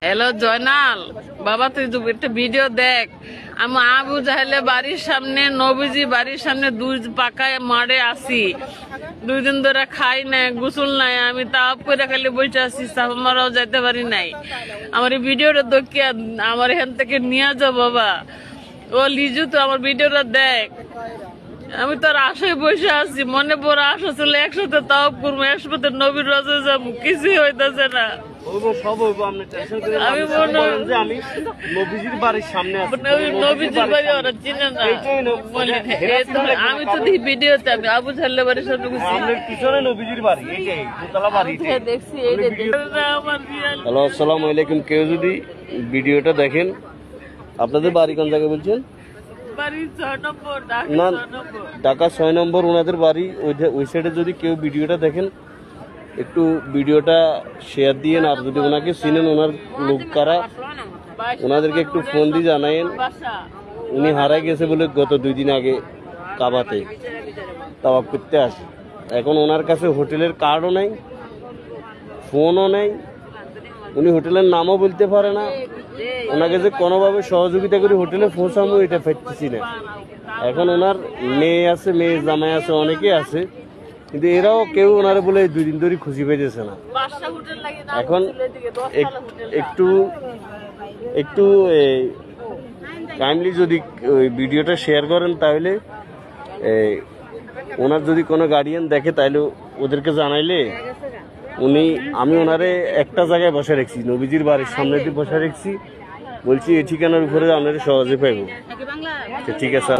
Hello Joynal বাবা, তুই একটা ভিডিও দেখ। আমি আবু জাহেলে বাড়ির সামনে, নবীজি বাড়ির সামনে দুই পাকায় মারে আসি, 2 দিন ধরে খাই নাই, গোসল নাই, আমি তাপ করে খালি বসে আছি, সাফামারাও যাইতে পারি নাই। আমার এই ভিডিওটা দেখিয়া আমার এখান থেকে নিয়ে যাও বাবা। ও লিজু, তো আমার ভিডিওটা দেখ। আমি তোর আশায় বসে আছি, মনে বড় আশা ছিল একসাথে তাও করবো, একসাথে নবীর রজে যাবো, কিছুই হইতেছে না। আমি নবীজির বাড়ির সামনে নবীজির বাড়ি ওরা চিনে না, আমি তো দেখি ভিডিওতে, আমি আবু জাহেলের বাড়ির সামনে পিছনে নবীজির বাড়ি, দেখছি। হ্যালো, আসসালামু আলাইকুম। কেউ যদি ভিডিওটা দেখেন, আপনাদের বাড়ি কোন জায়গায় বলছেন? না, ঢাকা 6 নম্বর ওনাদের বাড়ি। ওই সাইডে যদি কেউ ভিডিওটা দেখেন, একটু ভিডিওটা শেয়ার দিয়েন। আর যদি ওনাকে চিনেন, ওনার লোক কারা, ওনাদেরকে একটু ফোন দিয়ে জানায়েন। উনি হারাই গেছে বলে গত 2 দিন আগে কাবাতে তাওয়াফ করতে আসে। এখন ওনার কাছে হোটেলের কার্ডও নাই, ফোনও নেই, উনি হোটেলের নামও বলতে পারে না। ওনাকে যে কোনোভাবে সহযোগিতা করে হোটেলে পৌঁছাবো, এটা পাইতেছি না। এখন ওনার মেয়ে আছে, মেয়ে জামাই আছে, অনেকে আছে, কিন্তু এরাও কেউ ওনারে বলে 2 দিন ধরে খুশি পেয়েছে না। এখন একটু কাইন্ডলি যদি ওই ভিডিওটা শেয়ার করেন, তাহলে ওনার যদি কোনো গার্ডিয়ান দেখে, তাহলে ওদেরকে জানাইলে আমি ওনারে একটা জায়গায় বসে রাখছি, নবীজির বাড়ির সামনে দিয়ে বসে রাখছি। বলছি এই ঠিকানার উপরে আপনারা সহজে পাইব। ঠিক আছে।